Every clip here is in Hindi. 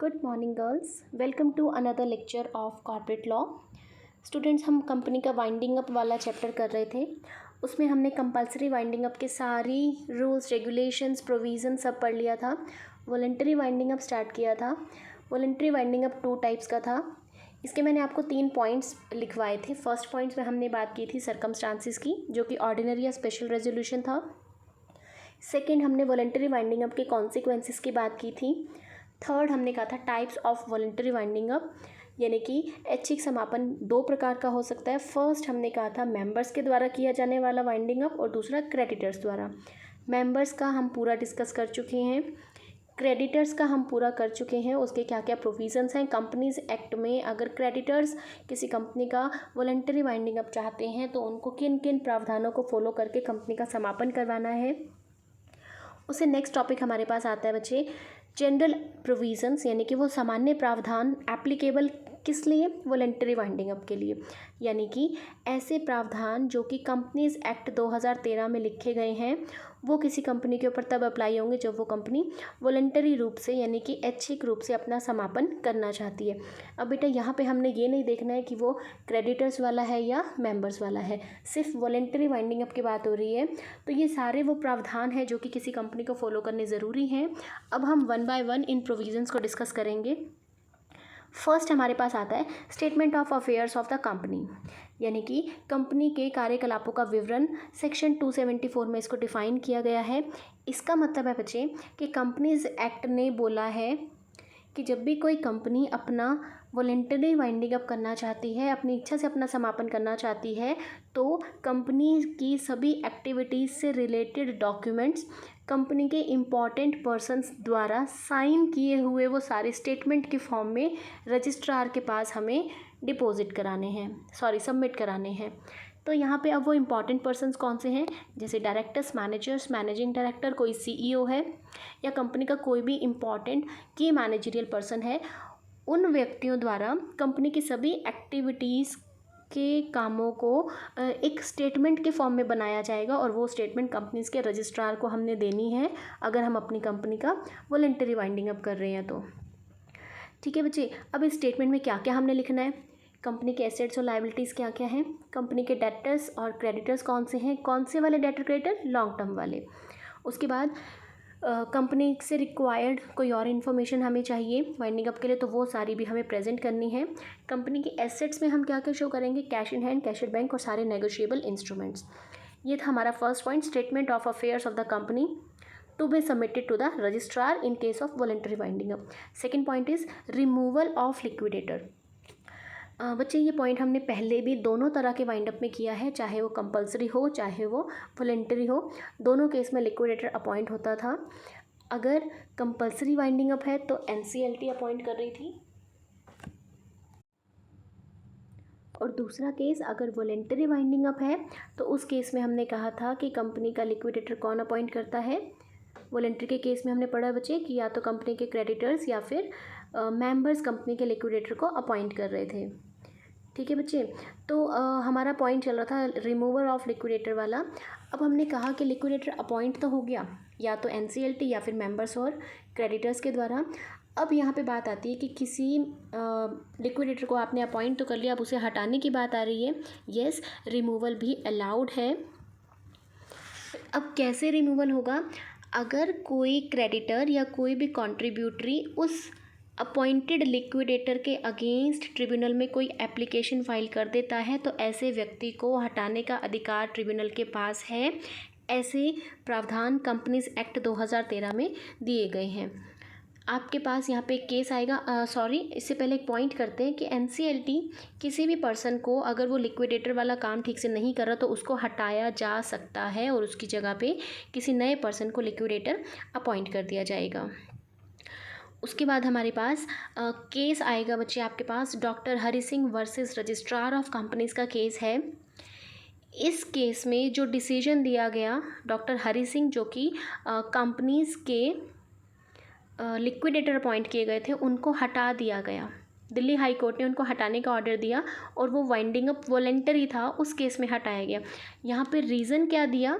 Good morning girls, welcome to another lecture of corporate law. Students, हम कंपनी का वाइंडिंग अप वाला चैप्टर कर रहे थे। उसमें हमने कंपलसरी वाइंडिंग अप के सारी रूल्स, रेगुलेशंस, प्रोविज़न सब पढ़ लिया था। वॉलंटरी वाइंडिंग अप स्टार्ट किया था। वॉलंटरी वाइंडिंग अप 2 टाइप्स का था। इसके मैंने आपको 3 पॉइंट्स लिखवाए थे। फर्स्ट पॉइंट्स में हमने बात की थी सर्कमस्टांसिस की, जो कि ऑर्डिनरी या स्पेशल रेजोल्यूशन था। सेकेंड, हमने वॉलंटरी वाइंडिंग अप के कॉन्सिक्वेंसेस की बात की थी। थर्ड, हमने कहा था types of voluntary winding up, यानी कि ऐच्छिक समापन 2 प्रकार का हो सकता है। फर्स्ट हमने कहा था मेंबर्स के द्वारा किया जाने वाला वाइंडिंग अप, और दूसरा क्रेडिटर्स द्वारा। मेंबर्स का हम पूरा डिस्कस कर चुके हैं, क्रेडिटर्स का हम पूरा कर चुके हैं। उसके क्या क्या प्रोविजंस हैं कंपनीज एक्ट में। अगर क्रेडिटर्स किसी कंपनी का वॉलंटरी वाइंडिंग अप चाहते हैं तो उनको किन किन प्रावधानों को फॉलो करके कंपनी का समापन करवाना है। उससे नेक्स्ट टॉपिक हमारे पास आता है बच्चे, जनरल प्रोविजंस, यानी कि वो सामान्य प्रावधान एप्लीकेबल किस लिए, वॉलंटरी वाइंडिंग अप के लिए। यानी कि ऐसे प्रावधान जो कि कंपनीज एक्ट 2013 में लिखे गए हैं, वो किसी कंपनी के ऊपर तब अप्लाई होंगे जब वो कंपनी वॉलंटरी रूप से, यानी कि ऐच्छिक रूप से अपना समापन करना चाहती है। अब बेटा यहाँ पे हमने ये नहीं देखना है कि वो क्रेडिटर्स वाला है या मेंबर्स वाला है, सिर्फ वॉलंटरी वाइंडिंग अप की बात हो रही है। तो ये सारे वो प्रावधान हैं जो कि किसी कंपनी को फॉलो करने ज़रूरी हैं। अब हम 1 बाय 1 इन प्रोविजंस को डिस्कस करेंगे। फर्स्ट हमारे पास आता है statement of affairs of the company, यानी कि कंपनी के कार्यकलापों का विवरण। सेक्शन 274 में इसको डिफाइन किया गया है। इसका मतलब है बच्चे कि कंपनीज एक्ट ने बोला है कि जब भी कोई कंपनी अपना वॉलंटरी वाइंडिंग अप करना चाहती है, अपनी इच्छा से अपना समापन करना चाहती है, तो कंपनी की सभी एक्टिविटीज़ से रिलेटेड डॉक्यूमेंट्स कंपनी के इम्पॉर्टेंट पर्सन्स द्वारा साइन किए हुए वो सारे स्टेटमेंट के फॉर्म में रजिस्ट्रार के पास हमें डिपॉजिट कराने हैं, सबमिट कराने हैं। तो यहाँ पे अब वो इम्पॉर्टेंट पर्सन्स कौन से हैं, जैसे डायरेक्टर्स, मैनेजर्स, मैनेजिंग डायरेक्टर, कोई सीईओ है, या कंपनी का कोई भी इम्पॉर्टेंट की मैनेजरियल पर्सन है। उन व्यक्तियों द्वारा कंपनी की सभी एक्टिविटीज़ के कामों को एक स्टेटमेंट के फॉर्म में बनाया जाएगा, और वो स्टेटमेंट कंपनीज़ के रजिस्ट्रार को हमने देनी है अगर हम अपनी कंपनी का वॉलंटरी वाइंडिंग अप कर रहे हैं तो। ठीक है बच्चे, अब इस स्टेटमेंट में क्या क्या हमने लिखना है, कंपनी के एसेट्स और लायबिलिटीज़ क्या क्या हैं, कंपनी के डेटर्स और क्रेडिटर्स कौन से हैं, कौन से वाले डेटर क्रेडिटर, लॉन्ग टर्म वाले। उसके बाद कंपनी से रिक्वायर्ड कोई और इन्फॉर्मेशन हमें चाहिए वाइंडिंग अप के लिए, तो वो सारी भी हमें प्रेजेंट करनी है। कंपनी के एसेट्स में हम क्या क्या शो करेंगे, cash in hand, cash at bank और सारे नेगोशिएबल इंस्ट्रूमेंट्स। ये था हमारा first point, statement of affairs of the company to be submitted to the registrar in case of voluntary winding up. Second point is removal of liquidator. बच्चे ये पॉइंट हमने पहले भी दोनों तरह के वाइंड अप में किया है, चाहे वो कंपलसरी हो चाहे वो वॉलंटरी हो, दोनों केस में लिक्विडेटर अपॉइंट होता था। अगर कंपलसरी वाइंडिंग अप है तो एनसीएलटी अपॉइंट कर रही थी, और दूसरा केस अगर वॉलंटरी वाइंडिंग अप है तो उस केस में हमने कहा था कि कंपनी का लिक्विडेटर कौन अपॉइंट करता है। वॉलंटरी के केस में हमने पढ़ा बच्चे कि या तो कंपनी के क्रेडिटर्स या फिर मेंबर्स कंपनी के लिक्विडेटर को अपॉइंट कर रहे थे। ठीक है बच्चे, तो हमारा पॉइंट चल रहा था रिमूवल ऑफ लिक्विडेटर वाला। अब हमने कहा कि लिक्विडेटर अपॉइंट तो हो गया या तो एनसीएलटी या फिर मेंबर्स और क्रेडिटर्स के द्वारा। अब यहाँ पे बात आती है कि किसी लिक्विडेटर को आपने अपॉइंट तो कर लिया, अब उसे हटाने की बात आ रही है। यस, रिमूवल भी अलाउड है। अब कैसे रिमूवल होगा, अगर कोई क्रेडिटर या कोई भी कॉन्ट्रीब्यूटरी उस अपॉइंटेड लिक्विडेटर के अगेंस्ट ट्रिब्यूनल में कोई एप्लीकेशन फाइल कर देता है तो ऐसे व्यक्ति को हटाने का अधिकार ट्रिब्यूनल के पास है। ऐसे प्रावधान कंपनीज एक्ट 2013 में दिए गए हैं। आपके पास यहाँ पे एक केस आएगा, इससे पहले एक पॉइंट करते हैं कि एनसीएलटी किसी भी पर्सन को अगर वो लिक्विडेटर वाला काम ठीक से नहीं कर रहा तो उसको हटाया जा सकता है, और उसकी जगह पे किसी नए पर्सन को लिक्विडेटर अपॉइंट कर दिया जाएगा। उसके बाद हमारे पास केस आएगा बच्चे, आपके पास doctor Hari Singh versus registrar of companies का केस है। इस केस में जो डिसीजन दिया गया, डॉक्टर हरि सिंह जो कि कंपनीज़ के लिक्विडेटर अपॉइंट किए गए थे, उनको हटा दिया गया। दिल्ली हाई कोर्ट ने उनको हटाने का ऑर्डर दिया, और वो वाइंडिंग अप वॉलंटरी था, उस केस में हटाया गया। यहाँ पे रीज़न क्या दिया,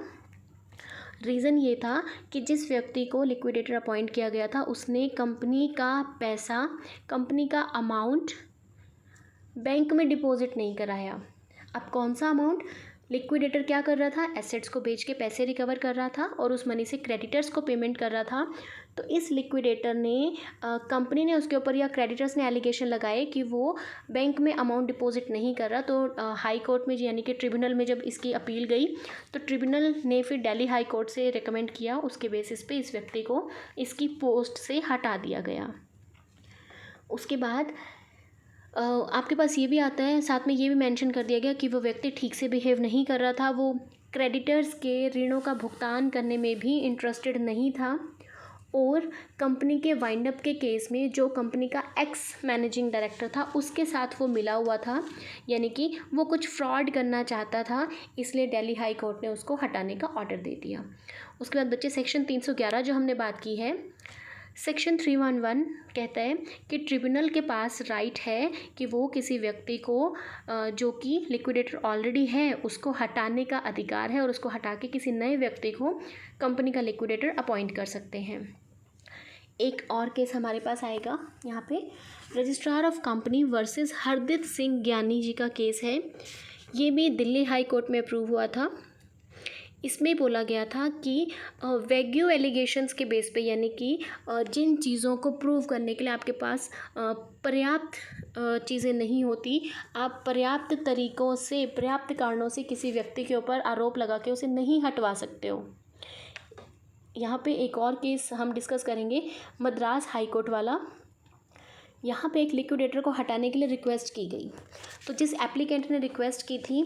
रीज़न ये था कि जिस व्यक्ति को लिक्विडेटर अपॉइंट किया गया था उसने कंपनी का पैसा, कंपनी का अमाउंट बैंक में डिपॉजिट नहीं कराया। अब कौन सा अमाउंट? लिक्विडेटर क्या कर रहा था? एसेट्स को बेच के पैसे रिकवर कर रहा था और उस मनी से क्रेडिटर्स को पेमेंट कर रहा था। तो इस लिक्विडेटर ने कंपनी ने उसके ऊपर या क्रेडिटर्स ने एलिगेशन लगाए कि वो बैंक में अमाउंट डिपॉजिट नहीं कर रहा। तो हाई कोर्ट में यानी कि ट्रिब्यूनल में जब इसकी अपील गई तो ट्रिब्यूनल ने फिर दिल्ली हाई कोर्ट से रिकमेंड किया, उसके बेसिस पे इस व्यक्ति को इसकी पोस्ट से हटा दिया गया। उसके बाद आपके पास ये भी आता है, साथ में ये भी मेंशन कर दिया गया कि वो व्यक्ति ठीक से बिहेव नहीं कर रहा था, वो क्रेडिटर्स के ऋणों का भुगतान करने में भी इंटरेस्टेड नहीं था और कंपनी के वाइंड अप के केस में जो कंपनी का एक्स मैनेजिंग डायरेक्टर था उसके साथ वो मिला हुआ था, यानी कि वो कुछ फ्रॉड करना चाहता था, इसलिए दिल्ली हाई कोर्ट ने उसको हटाने का ऑर्डर दे दिया। उसके बाद बच्चे सेक्शन 311 जो हमने बात की है, सेक्शन 311 कहता है कि ट्रिब्यूनल के पास राइट है कि वो किसी व्यक्ति को जो कि लिक्विडेटर ऑलरेडी है उसको हटाने का अधिकार है और उसको हटा के किसी नए व्यक्ति को कंपनी का लिक्विडेटर अपॉइंट कर सकते हैं। एक और केस हमारे पास आएगा यहाँ पे, registrar of company versus Hardeep Singh ज्ञानी जी का केस है। ये भी दिल्ली हाई कोर्ट में अप्रूव हुआ था। इसमें बोला गया था कि वैग्यू एलिगेशंस के बेस पे, यानी कि जिन चीज़ों को प्रूव करने के लिए आपके पास पर्याप्त चीज़ें नहीं होती, आप पर्याप्त तरीक़ों से, पर्याप्त कारणों से किसी व्यक्ति के ऊपर आरोप लगा के उसे नहीं हटवा सकते हो। यहाँ पे एक और केस हम डिस्कस करेंगे, मद्रास हाई कोर्ट वाला। यहाँ पे एक लिक्विडेटर को हटाने के लिए रिक्वेस्ट की गई, तो जिस एप्लीकेंट ने रिक्वेस्ट की थी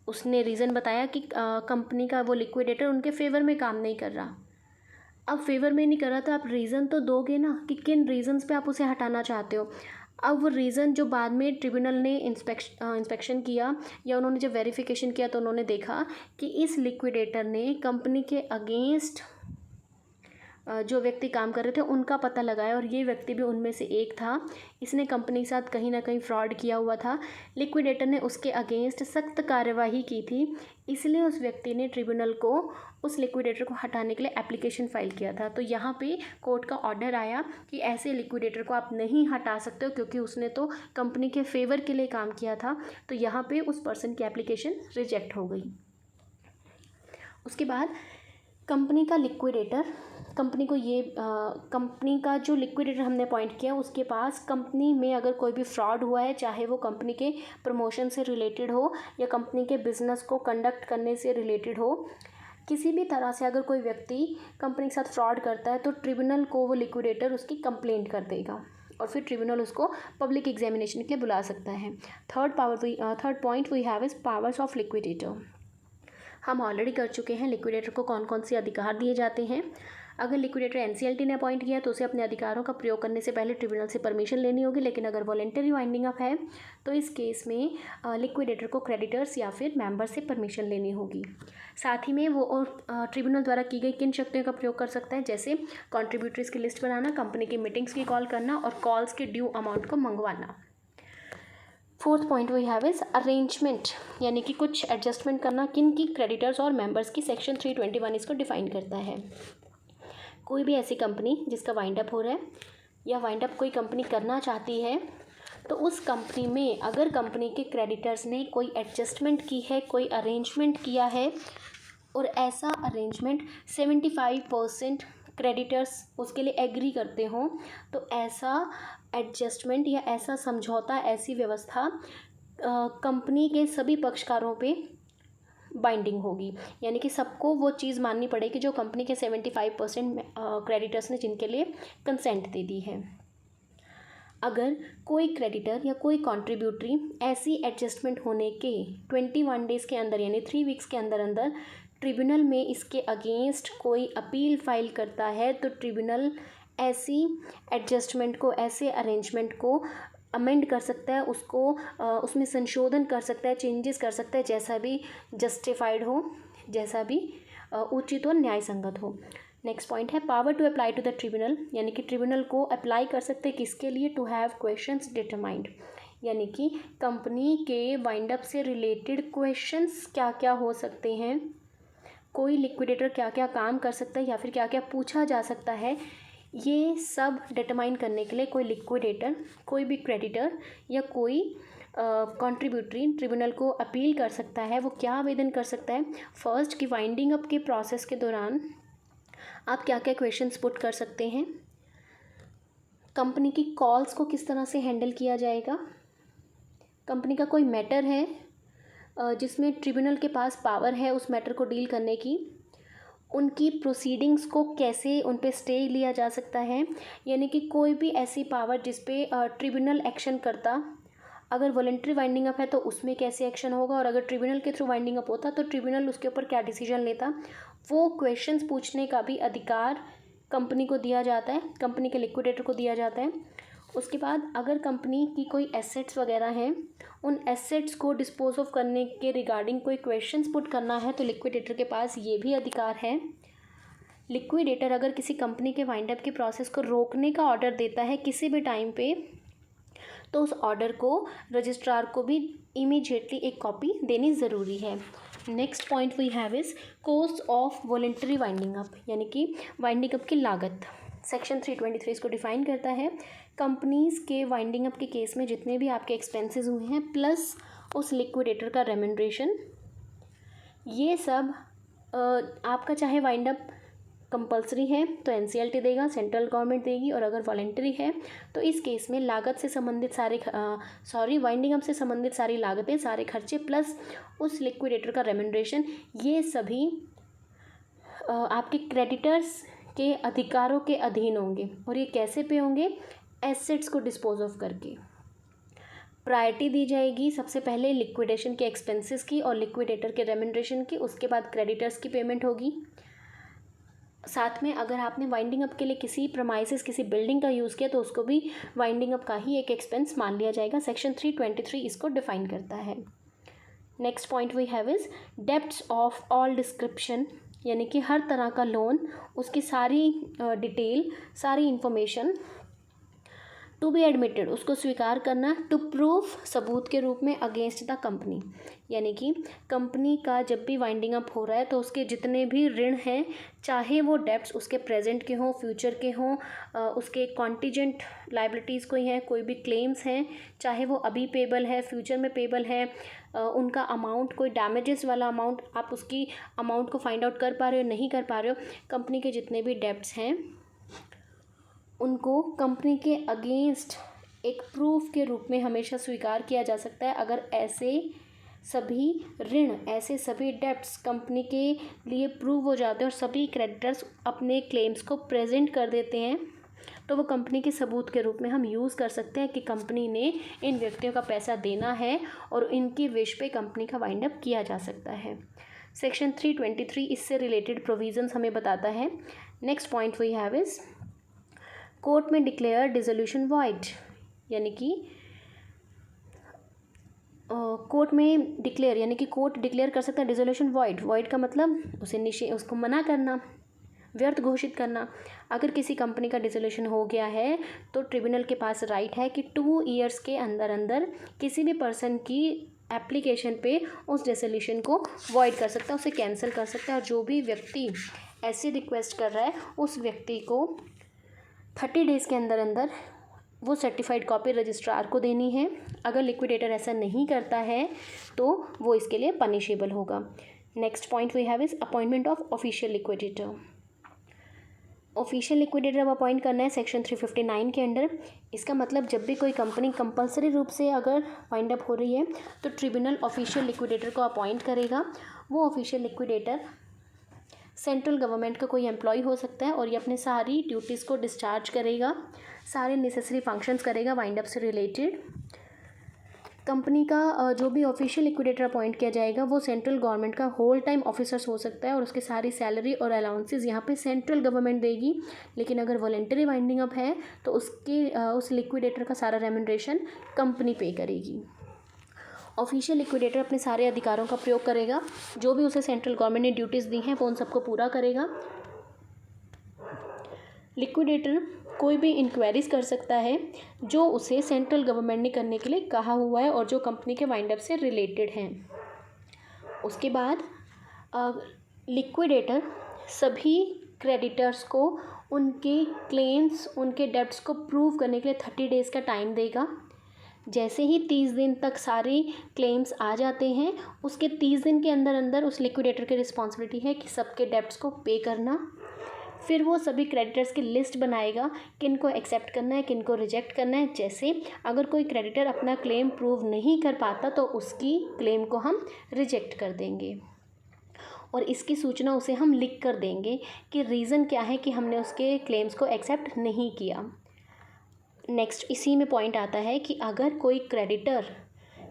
उसने रीज़न बताया कि कंपनी का वो लिक्विडेटर उनके फेवर में काम नहीं कर रहा। अब फेवर में नहीं कर रहा तो आप रीज़न तो दोगे ना कि किन रीज़न्स पे आप उसे हटाना चाहते हो। अब वो रीज़न जो बाद में ट्रिब्यूनल ने इंस्पेक्शन किया या उन्होंने जब वेरिफिकेशन किया तो उन्होंने देखा कि इस लिक्विडेटर ने कंपनी के अगेंस्ट जो व्यक्ति काम कर रहे थे उनका पता लगाया और ये व्यक्ति भी उनमें से एक था। इसने कंपनी के साथ कहीं ना कहीं फ्रॉड किया हुआ था। लिक्विडेटर ने उसके अगेंस्ट सख्त कार्यवाही की थी, इसलिए उस व्यक्ति ने ट्रिब्यूनल को उस लिक्विडेटर को हटाने के लिए एप्लीकेशन फाइल किया था। तो यहाँ पे कोर्ट का ऑर्डर आया कि ऐसे लिक्विडेटर को आप नहीं हटा सकते हो क्योंकि उसने तो कंपनी के फेवर के लिए काम किया था। तो यहाँ पे उस पर्सन की एप्लीकेशन रिजेक्ट हो गई। उसके बाद कंपनी का लिक्विडेटर, कंपनी को ये कंपनी का जो लिक्विडेटर हमने अपॉइंट किया उसके पास कंपनी में अगर कोई भी फ्रॉड हुआ है, चाहे वो कंपनी के प्रमोशन से रिलेटेड हो या कंपनी के बिज़नेस को कंडक्ट करने से रिलेटेड हो, किसी भी तरह से अगर कोई व्यक्ति कंपनी के साथ फ्रॉड करता है तो ट्रिब्यूनल को वो लिक्विडेटर उसकी कंप्लेंट कर देगा और फिर ट्रिब्यूनल उसको पब्लिक एग्जामिनेशन के लिए बुला सकता है। Third point we have is powers of liquidator. हम ऑलरेडी कर चुके हैं लिक्विडेटर को कौन कौन से अधिकार दिए जाते हैं। अगर लिक्विडेटर एनसीएलटी ने अपॉइंट किया तो उसे अपने अधिकारों का प्रयोग करने से पहले ट्रिब्यूनल से परमिशन लेनी होगी, लेकिन अगर वॉलेंटरी वाइंडिंग अप है तो इस केस में लिक्विडेटर को क्रेडिटर्स या फिर मेंबर से परमिशन लेनी होगी। साथ ही में वो और ट्रिब्यूनल द्वारा की गई किन शक्तियों का प्रयोग कर सकता है, जैसे कॉन्ट्रीब्यूटरीज की लिस्ट बनाना, कंपनी की मीटिंग्स की कॉल करना और कॉल्स के ड्यू अमाउंट को मंगवाना। Fourth point we have is arrangement, यानी कि कुछ एडजस्टमेंट करना किन की क्रेडिटर्स और मेंबर्स की। सेक्शन 321 इसको डिफाइन करता है। कोई भी ऐसी कंपनी जिसका वाइंड अप हो रहा है या वाइंड अप कोई कंपनी करना चाहती है तो उस कंपनी में अगर कंपनी के क्रेडिटर्स ने कोई एडजस्टमेंट की है, कोई अरेंजमेंट किया है और ऐसा अरेंजमेंट 75% क्रेडिटर्स उसके लिए एग्री करते हों, तो ऐसा एडजस्टमेंट या ऐसा समझौता, ऐसी व्यवस्था कंपनी के सभी पक्षकारों पे बाइंडिंग होगी, यानी कि सबको वो चीज़ माननी पड़ेगी जो कंपनी के 75% क्रेडिटर्स ने जिनके लिए कंसेंट दे दी है। अगर कोई क्रेडिटर या कोई कॉन्ट्रीब्यूटरी ऐसी एडजस्टमेंट होने के 21 डेज़ के अंदर यानी 3 वीक्स के अंदर अंदर ट्रिब्यूनल में इसके अगेंस्ट कोई अपील फाइल करता है तो ट्रिब्यूनल ऐसी एडजस्टमेंट को, ऐसे अरेंजमेंट को अमेंड कर सकता है, उसको उसमें संशोधन कर सकता है, चेंजेस कर सकता है, जैसा भी जस्टिफाइड हो, जैसा भी उचित और न्याय संगत हो। नेक्स्ट पॉइंट है power to apply to the tribunal, यानी कि ट्रिब्यूनल को अप्लाई कर सकते हैं किसके लिए, टू हैव क्वेश्चंस डिटरमाइंड, यानी कि कंपनी के वाइंड अप से रिलेटेड क्वेश्चंस क्या क्या हो सकते हैं कोई लिक्विडेटर क्या क्या काम कर सकता है या फिर क्या क्या पूछा जा सकता है, ये सब डिटरमाइन करने के लिए कोई लिक्विडेटर, कोई भी क्रेडिटर या कोई कंट्रीब्यूटरी ट्रिब्यूनल को अपील कर सकता है। वो क्या आवेदन कर सकता है? फर्स्ट, कि वाइंडिंग अप के प्रोसेस के दौरान आप क्या क्या क्वेश्चंस पुट कर सकते हैं, कंपनी की कॉल्स को किस तरह से हैंडल किया जाएगा, कंपनी का कोई मैटर है जिसमें ट्रिब्यूनल के पास पावर है उस मैटर को डील करने की, उनकी प्रोसीडिंग्स को कैसे उन पे स्टे लिया जा सकता है, यानी कि कोई भी ऐसी पावर जिस पे ट्रिब्यूनल एक्शन करता, अगर वॉलंटरी वाइंडिंग अप है तो उसमें कैसे एक्शन होगा, और अगर ट्रिब्यूनल के थ्रू वाइंडिंग अप होता तो ट्रिब्यूनल उसके ऊपर क्या डिसीजन लेता, वो क्वेश्चंस पूछने का भी अधिकार कंपनी को दिया जाता है, कंपनी के लिक्विडेटर को दिया जाता है। उसके बाद अगर कंपनी की कोई एसेट्स वगैरह हैं, उन एसेट्स को डिस्पोज ऑफ करने के रिगार्डिंग कोई क्वेश्चंस पुट करना है तो लिक्विडेटर के पास ये भी अधिकार है। लिक्विडेटर अगर किसी कंपनी के वाइंड अप के प्रोसेस को रोकने का ऑर्डर देता है किसी भी टाइम पे, तो उस ऑर्डर को रजिस्ट्रार को भी इमीडिएटली एक कॉपी देनी ज़रूरी है। Next point we have is cost of voluntary winding up, यानी कि वाइंडिंग अप की लागत। सेक्शन 323 इसको डिफाइन करता है। कंपनीज़ के वाइंडिंग अप के केस में जितने भी आपके एक्सपेंसेस हुए हैं प्लस उस लिक्विडेटर का रेम्यूनरेशन, ये सब आपका चाहे वाइंड अप कंपल्सरी है तो एनसीएलटी देगा, सेंट्रल गवर्नमेंट देगी, और अगर वॉलंटरी है तो इस केस में लागत से संबंधित वाइंडिंग अप से संबंधित सारी लागतें, सारे खर्चे प्लस उस लिक्विडेटर का रेम्यूनरेशन, ये सभी आपके क्रेडिटर्स के अधिकारों के अधीन होंगे। और ये कैसे पे होंगे? एसेट्स को डिस्पोज ऑफ करके। प्रायोरिटी दी जाएगी सबसे पहले लिक्विडेशन के एक्सपेंसेस की और लिक्विडेटर के रेम्यूनरेशन की, उसके बाद क्रेडिटर्स की पेमेंट होगी। साथ में अगर आपने वाइंडिंग अप के लिए किसी प्रमाइसेस, किसी बिल्डिंग का यूज़ किया तो उसको भी वाइंडिंग अप का ही एक एक्सपेंस मान लिया जाएगा। सेक्शन 323 इसको डिफाइन करता है। Next point we have is debts of all description, यानी कि हर तरह का लोन, उसकी सारी डिटेल, सारी इंफॉर्मेशन टू बी एडमिटेड, उसको स्वीकार करना, टू प्रूव, सबूत के रूप में, अगेंस्ट द कंपनी, यानी कि कंपनी का जब भी वाइंडिंग अप हो रहा है तो उसके जितने भी ऋण हैं, चाहे वो डेब्ट्स उसके प्रेजेंट के हों, फ्यूचर के हों, उसके कॉन्टीजेंट लाइबिलिटीज़ कोई हैं, कोई भी क्लेम्स हैं, चाहे वो अभी पेबल है, फ्यूचर में पेबल है, उनका अमाउंट, कोई डैमेजेस वाला अमाउंट, आप उसकी अमाउंट को फाइंड आउट कर पा रहे हो, नहीं कर पा रहे हो, कंपनी के जितने भी डेब्ट्स हैं उनको कंपनी के अगेंस्ट एक प्रूफ के रूप में हमेशा स्वीकार किया जा सकता है। अगर ऐसे सभी ऋण, ऐसे सभी डेब्ट्स कंपनी के लिए प्रूव हो जाते हैं और सभी क्रेडिटर्स अपने क्लेम्स को प्रेजेंट कर देते हैं, तो वो कंपनी के सबूत के रूप में हम यूज़ कर सकते हैं कि कंपनी ने इन व्यक्तियों का पैसा देना है और इनकी विश पे कंपनी का वाइंड अप किया जा सकता है। सेक्शन 323 इससे रिलेटेड प्रोविजंस हमें बताता है। Next point we have is court में डिक्लेयर डिसोल्यूशन वॉइड, यानी कि कोर्ट में डिक्लेयर, यानी कि कोर्ट डिक्लेयर कर सकता है डिसोल्यूशन वॉइड। वॉइड का मतलब उसको मना करना, व्यर्थ घोषित करना। अगर किसी कंपनी का डिसोल्यूशन हो गया है तो ट्रिब्यूनल के पास राइट है कि 2 ईयर्स के अंदर अंदर किसी भी पर्सन की एप्लीकेशन पे उस डिसोल्यूशन को वॉइड कर सकता है, उसे कैंसिल कर सकता है। और जो भी व्यक्ति ऐसी रिक्वेस्ट कर रहा है उस व्यक्ति को 30 डेज़ के अंदर अंदर वो सर्टिफाइड कॉपी रजिस्ट्रार को देनी है। अगर लिक्विडेटर ऐसा नहीं करता है तो वो इसके लिए पनिशेबल होगा। Next point we have is appointment of official liquidator. Official liquidator अब अपॉइंट करना है सेक्शन 359 के अंडर। इसका मतलब जब भी कोई कंपनी कंपलसरी रूप से अगर वाइंड अप हो रही है तो ट्रिब्यूनल ऑफिशियल लिक्विडेटर को अपॉइंट करेगा। वो ऑफिशियल लिक्विडेटर सेंट्रल गवर्नमेंट का कोई एम्प्लॉय हो सकता है और ये अपने सारी ड्यूटीज़ को डिस्चार्ज करेगा, सारे नेसेसरी फंक्शंस करेगा वाइंड अप से रिलेटेड। कंपनी का जो भी ऑफिशियल लिक्विडेटर अपॉइंट किया जाएगा वो सेंट्रल गवर्नमेंट का होल टाइम ऑफिसर्स हो सकता है और उसकी सारी सैलरी और अलाउंसेस यहाँ पे सेंट्रल गवर्नमेंट देगी। लेकिन अगर वॉलंटरी वाइंडिंग अप है तो उस लिक्विडेटर का सारा रेम्यूनरेशन कंपनी पे करेगी। ऑफिशियल लिक्विडेटर अपने सारे अधिकारों का प्रयोग करेगा, जो भी उसे सेंट्रल गवर्नमेंट ने ड्यूटीज़ दी हैं वो उन सबको पूरा करेगा। लिक्विडेटर कोई भी इंक्वायरीज कर सकता है जो उसे सेंट्रल गवर्नमेंट ने करने के लिए कहा हुआ है और जो कंपनी के वाइंड अप से रिलेटेड हैं। उसके बाद लिक्विडेटर सभी क्रेडिटर्स को उनके क्लेम्स, उनके डेब्ट्स को प्रूव करने के लिए 30 डेज़ का टाइम देगा। जैसे ही 30 दिन तक सारे क्लेम्स आ जाते हैं, उसके 30 दिन के अंदर अंदर उस लिक्विडेटर की रिस्पॉन्सिबिलिटी है कि सबके डेब्ट्स को पे करना। फिर वो सभी क्रेडिटर्स की लिस्ट बनाएगा, किन को एक्सेप्ट करना है, किन को रिजेक्ट करना है। जैसे अगर कोई क्रेडिटर अपना क्लेम प्रूव नहीं कर पाता तो उसकी क्लेम को हम रिजेक्ट कर देंगे और इसकी सूचना उसे हम लिख कर देंगे कि रीज़न क्या है कि हमने उसके क्लेम्स को एक्सेप्ट नहीं किया। नेक्स्ट इसी में पॉइंट आता है कि अगर कोई क्रेडिटर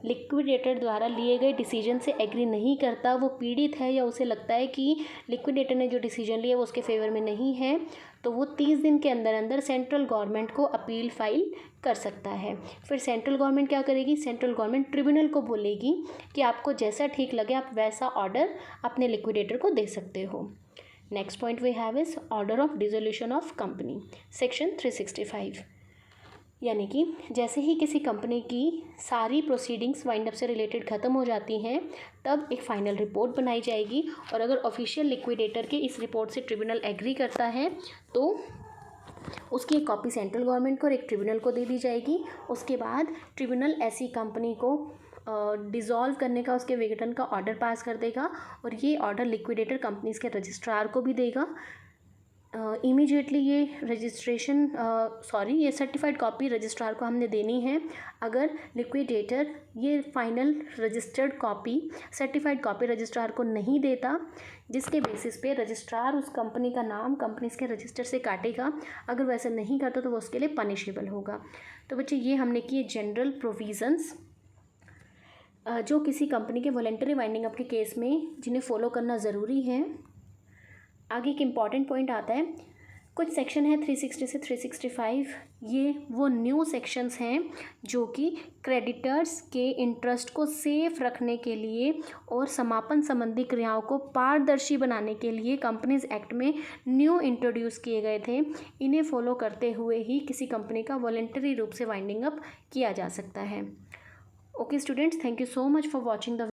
लिक्विडेटर द्वारा लिए गए डिसीजन से एग्री नहीं करता, वो पीड़ित है या उसे लगता है कि लिक्विडेटर ने जो डिसीजन लिया वो उसके फेवर में नहीं है, तो वो 30 दिन के अंदर अंदर सेंट्रल गवर्नमेंट को अपील फाइल कर सकता है। फिर सेंट्रल गवर्नमेंट क्या करेगी? सेंट्रल गवर्नमेंट ट्रिब्यूनल को बोलेगी कि आपको जैसा ठीक लगे आप वैसा ऑर्डर अपने लिक्विडेटर को दे सकते हो। Next point we have is order of dissolution of company, section 365। यानी कि जैसे ही किसी कंपनी की सारी प्रोसीडिंग्स वाइंड अप से रिलेटेड ख़त्म हो जाती हैं, तब एक फ़ाइनल रिपोर्ट बनाई जाएगी और अगर ऑफिशियल लिक्विडेटर के इस रिपोर्ट से ट्रिब्यूनल एग्री करता है तो उसकी एक कॉपी सेंट्रल गवर्नमेंट को और एक ट्रिब्यूनल को दे दी जाएगी। उसके बाद ट्रिब्यूनल ऐसी कंपनी को डिज़ोल्व करने का, उसके विघटन का ऑर्डर पास कर देगा और ये ऑर्डर लिक्विडेटर कंपनीज़ के रजिस्ट्रार को भी देगा। इमीडिएटली ये ये सर्टिफाइड कॉपी रजिस्ट्रार को हमने देनी है। अगर लिक्विडेटर ये final registered copy, certified copy registrar को नहीं देता, जिसके बेसिस पे रजिस्ट्रार उस कंपनी का नाम कंपनीज के रजिस्टर से काटेगा, अगर वैसे नहीं करता तो वो उसके लिए पनिशेबल होगा। तो बच्चे ये हमने किए जनरल प्रोविज़न्स जो किसी कंपनी के वॉलंटरी वाइंडिंग अप के केस में जिन्हें फॉलो करना ज़रूरी है। आगे एक इम्पॉर्टेंट पॉइंट आता है, कुछ सेक्शन है 360 से 365, ये वो न्यू सेक्शंस हैं जो कि क्रेडिटर्स के इंटरेस्ट को सेफ रखने के लिए और समापन संबंधी क्रियाओं को पारदर्शी बनाने के लिए कंपनीज एक्ट में न्यू इंट्रोड्यूस किए गए थे। इन्हें फॉलो करते हुए ही किसी कंपनी का वॉलंटरी रूप से वाइंडिंग अप किया जा सकता है। Okay students, thank you so much for watching the